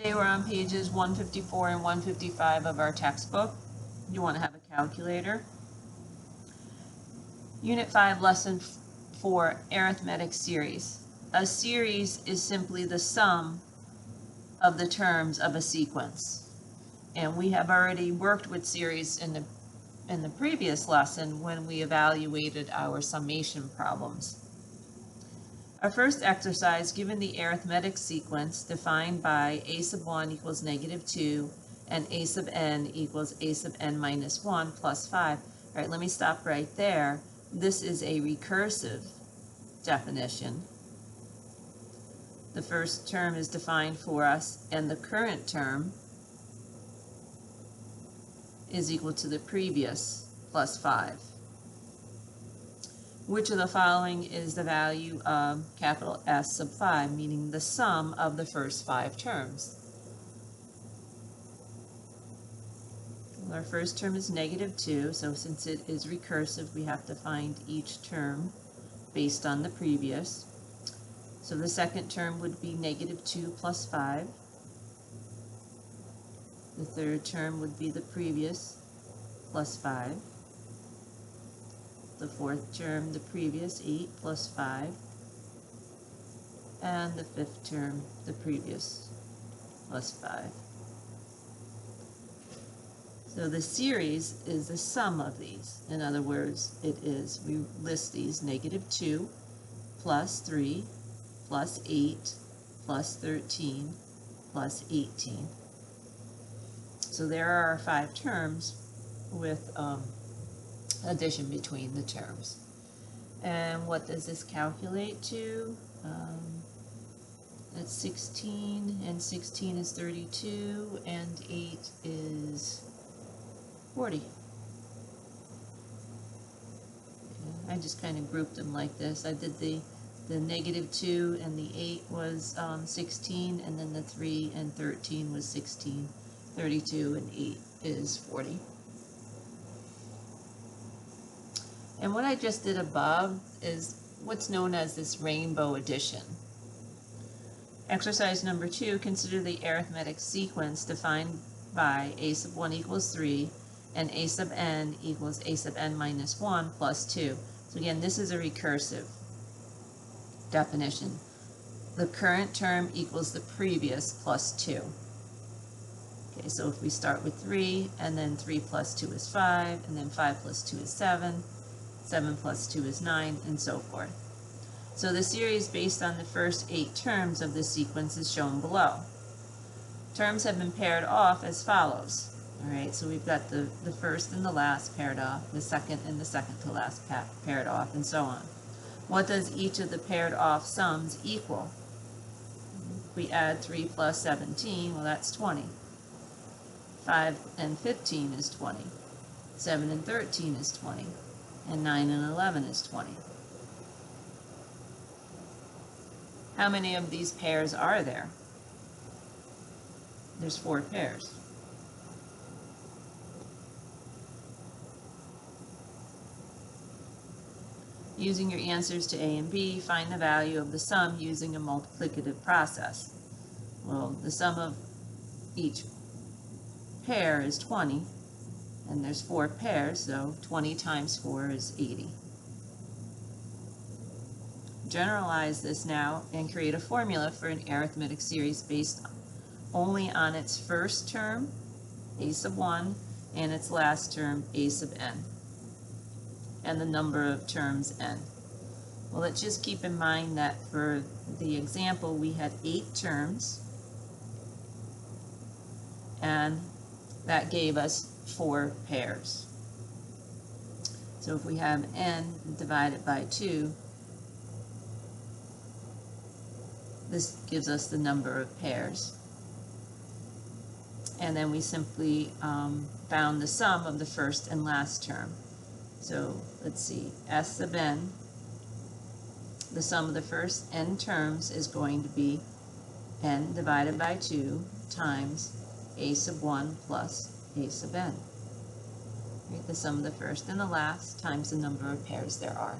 Today we're on pages 154 and 155 of our textbook. You want to have a calculator. Unit 5, Lesson 4, Arithmetic Series. A series is simply the sum of the terms of a sequence. And we have already worked with series in the previous lesson when we evaluated our summation problems. Our first exercise, given the arithmetic sequence defined by a sub 1 equals negative 2 and a sub n equals a sub n minus 1 plus 5. All right, let me stop right there. This is a recursive definition. The first term is defined for us, and the current term is equal to the previous plus 5. Which of the following is the value of capital S sub 5, meaning the sum of the first 5 terms? Well, our first term is negative 2, so since it is recursive, we have to find each term based on the previous. So the second term would be negative 2 plus 5. The third term would be the previous plus 5. The fourth term, the previous 8 plus 5, and the fifth term, the previous plus 5. So the series is the sum of these. In other words, we list these: negative 2 plus 3 plus 8 plus 13 plus 18. So there are our 5 terms with addition between the terms. And what does this calculate to? That's 16, and 16 is 32, and 8 is 40. Okay, I just kind of grouped them like this. I did the negative 2 and the 8 was 16, and then the 3 and 13 was 16. 32 and 8 is 40. And what I just did above is what's known as this rainbow addition. Exercise number 2, consider the arithmetic sequence defined by a sub 1 equals 3 and a sub n equals a sub n minus 1 plus 2. So again, this is a recursive definition. The current term equals the previous plus 2. Okay, so if we start with 3, and then 3 plus 2 is 5, and then 5 plus 2 is 7, 7 plus 2 is 9, and so forth. So the series based on the first 8 terms of this sequence is shown below. Terms have been paired off as follows. All right, so we've got the first and the last paired off, the second and the second to last paired off, and so on. What does each of the paired off sums equal? If we add 3 plus 17, well, that's 20. 5 and 15 is 20. 7 and 13 is 20. And 9 and 11 is 20. How many of these pairs are there? There's 4 pairs. Using your answers to A and B, find the value of the sum using a multiplicative process. Well, the sum of each pair is 20. And there's 4 pairs, so 20 times 4 is 80. Generalize this now and create a formula for an arithmetic series based only on its first term, a sub 1, and its last term, a sub n, and the number of terms n. Well, let's just keep in mind that for the example, we had 8 terms, and that gave us 4 pairs. So if we have n divided by 2, this gives us the number of pairs. And then we simply found the sum of the first and last term. So let's see, S sub n, the sum of the first n terms is going to be n divided by 2 times a sub 1 plus a sub n. Right, the sum of the first and the last times the number of pairs there are.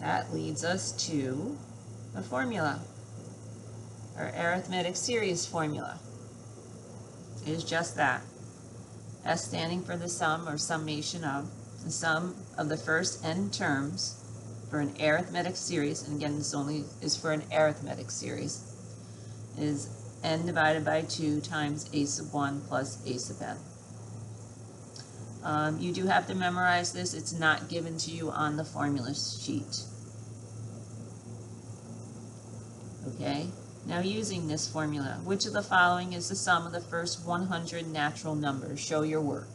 That leads us to a formula. Our arithmetic series formula is just that. S standing for the sum or summation of the sum of the first n terms for an arithmetic series, and again this only is for an arithmetic series, is n divided by 2 times a sub 1 plus a sub n. You do have to memorize this. It's not given to you on the formula sheet. Okay, now using this formula, which of the following is the sum of the first 100 natural numbers? Show your work.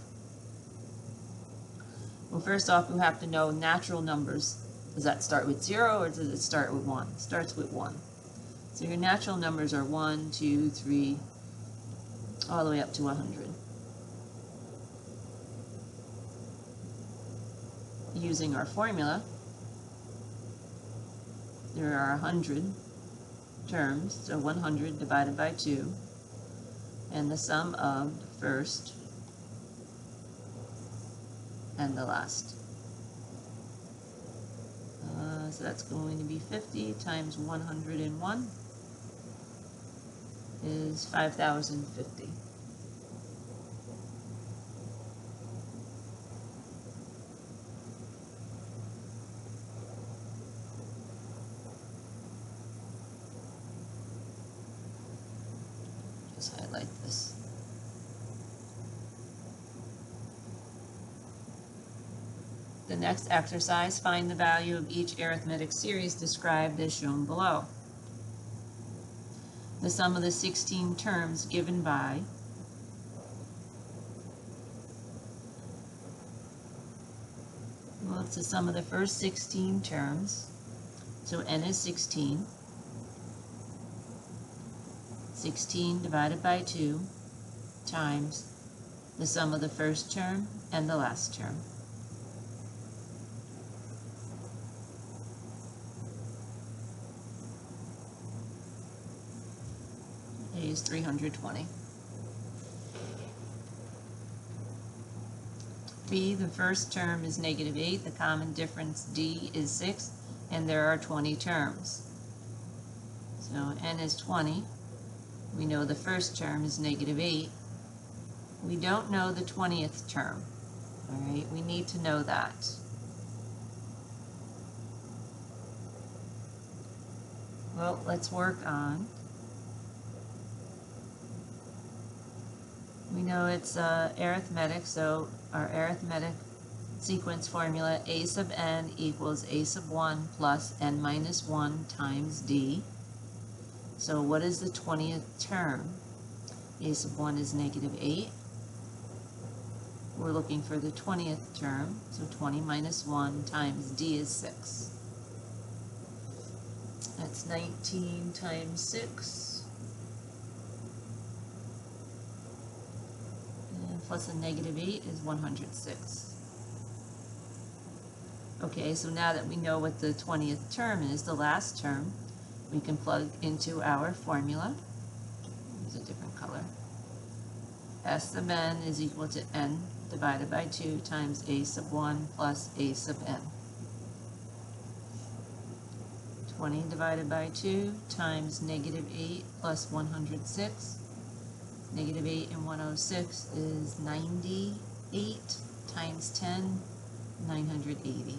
Well, first off, we have to know natural numbers. Does that start with 0 or does it start with 1? It starts with 1. So your natural numbers are 1, 2, 3, all the way up to 100. Using our formula, there are 100 terms, so 100 divided by 2, and the sum of the first and the last. So that's going to be 50 times 101 is 5,050. Just highlight this. The next exercise, find the value of each arithmetic series described as shown below. The sum of the 16 terms given by it's the sum of the first 16 terms, so n is 16. 16 divided by 2 times the sum of the first term and the last term. A is 320. B, the first term is -8, the common difference D is 6, and there are 20 terms. So n is 20. We know the first term is -8. We don't know the 20th term. All right, we need to know that. Well, let's work on. We know it's arithmetic, so our arithmetic sequence formula, a sub n equals a sub 1 plus n minus 1 times d. So what is the 20th term? A sub 1 is -8. We're looking for the 20th term, so 20 minus 1 times d is 6. That's 19 times 6. Plus a -8 is 106. Okay, so now that we know what the 20th term is, the last term, we can plug into our formula. Use a different color. S sub n is equal to n divided by 2 times a sub 1 plus a sub n. 20 divided by 2 times -8 plus 106. -8 and 106 is 98 times 10, 980.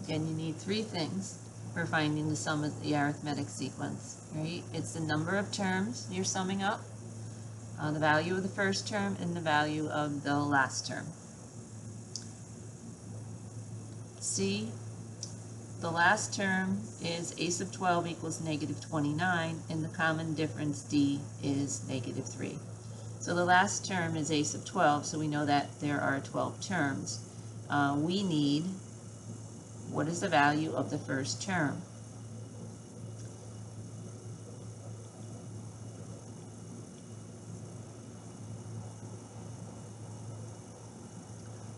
Again, you need 3 things for finding the sum of the arithmetic sequence, right? It's the number of terms you're summing up, the value of the first term, and the value of the last term. C, the last term is a sub 12 equals -29, and the common difference d is -3. So the last term is a sub 12, so we know that there are 12 terms. We need, what is the value of the first term?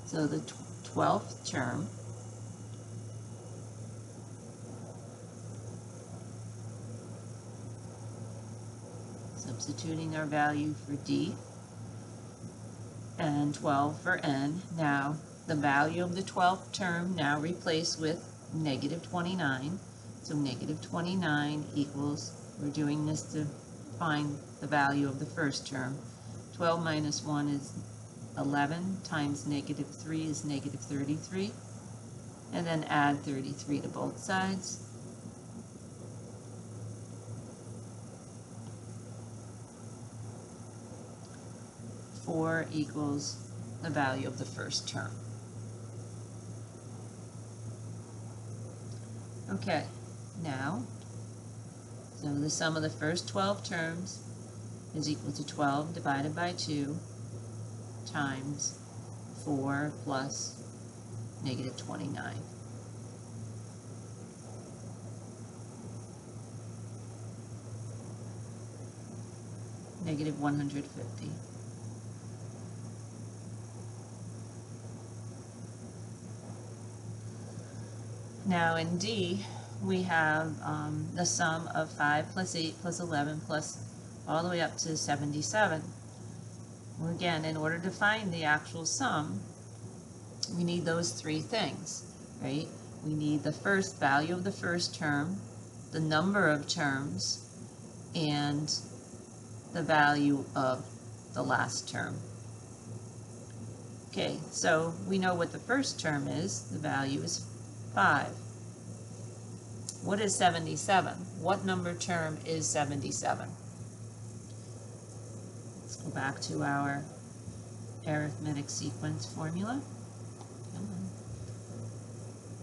So the 12th term substituting our value for D, and 12 for n. Now, the value of the 12th term now replaced with negative 29. So negative 29 equals, we're doing this to find the value of the first term. 12 minus 1 is 11 times negative 3 is negative 33. And then add 33 to both sides. Four equals the value of the first term. Okay, now, so the sum of the first 12 terms is equal to 12 divided by 2 times 4 plus negative 29. Negative 150. Now in D, we have the sum of 5 plus 8 plus 11 plus all the way up to 77. Well, again, in order to find the actual sum, we need those three things, right? We need the first value of the first term, the number of terms, and the value of the last term. Okay, so we know what the first term is. The value is 5. What is 77? What number term is 77? Let's go back to our arithmetic sequence formula.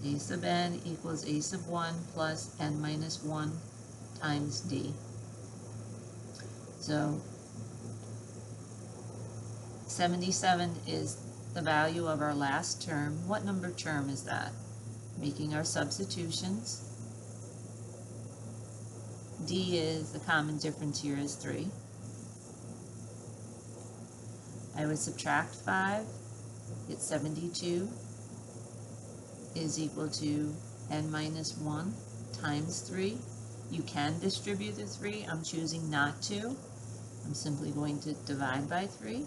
A sub n equals a sub 1 plus n minus 1 times d. So 77 is the value of our last term. What number term is that? Making our substitutions. D is, the common difference here is 3. I would subtract 5. It's 72 is equal to n minus 1 times 3. You can distribute the 3. I'm choosing not to. I'm simply going to divide by 3.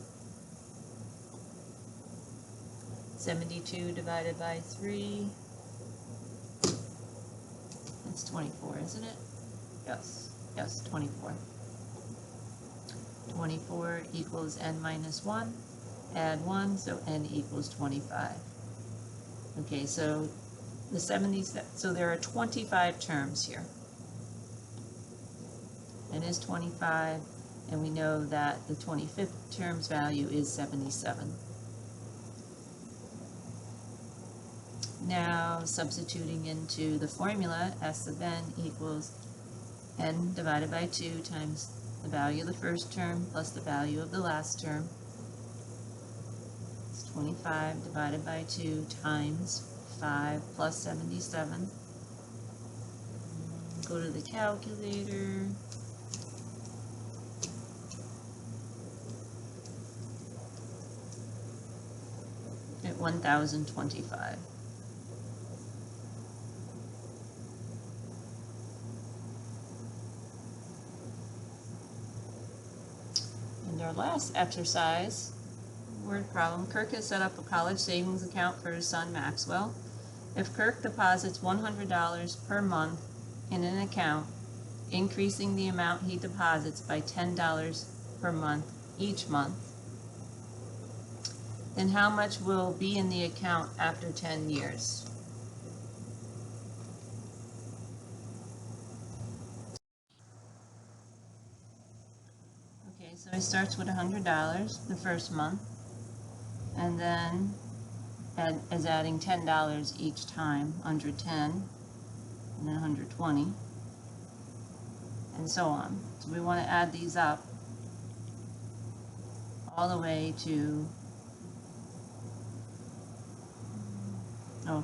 72 divided by 3. That's 24, isn't it? Yes, 24. 24 equals n minus 1. Add 1, so n equals 25. Okay, so the 77, so there are 25 terms here. N is 25, and we know that the 25th term's value is 77. Now, substituting into the formula, S sub n equals n divided by 2 times the value of the first term plus the value of the last term. It's 25 divided by 2 times 5 plus 77. Go to the calculator. At 1025. And our last exercise, word problem. Kirk has set up a college savings account for his son Maxwell. If Kirk deposits $100 per month in an account, increasing the amount he deposits by $10 per month each month, then how much will be in the account after 10 years? Okay, so he starts with $100 the first month, and then is adding $10 each time, 110, and then 120, and so on. So we want to add these up all the way to,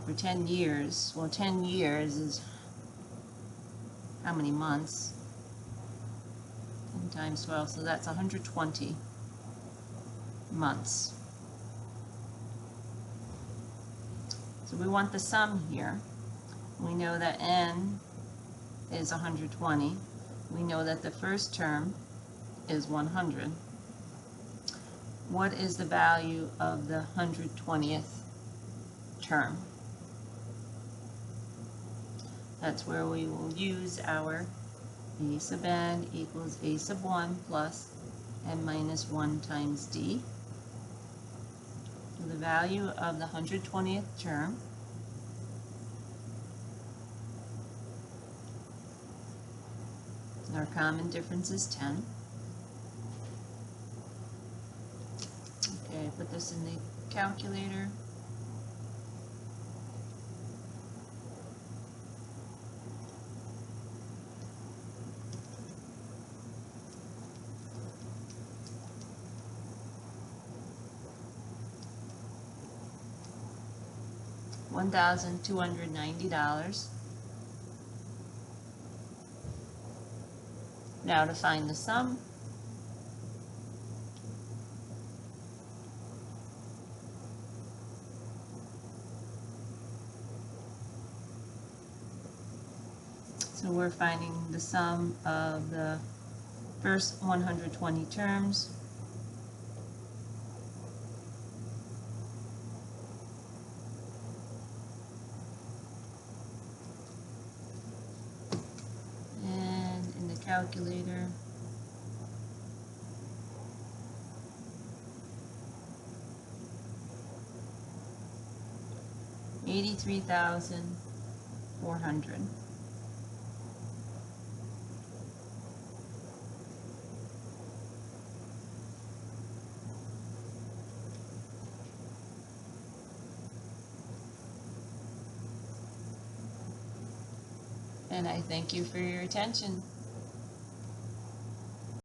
for 10 years. Well, 10 years is how many months? 10 times 12, so that's 120 months. So we want the sum here. We know that n is 120. We know that the first term is 100. what is the value of the 120th term? That's where we will use our a sub n equals a sub 1 plus n minus 1 times d. So the value of the 120th term our common difference is 10. Okay, put this in the calculator. $1,290. Now to find the sum. So we're finding the sum of the first 120 terms. And in the calculator, $83,400. And I thank you for your attention.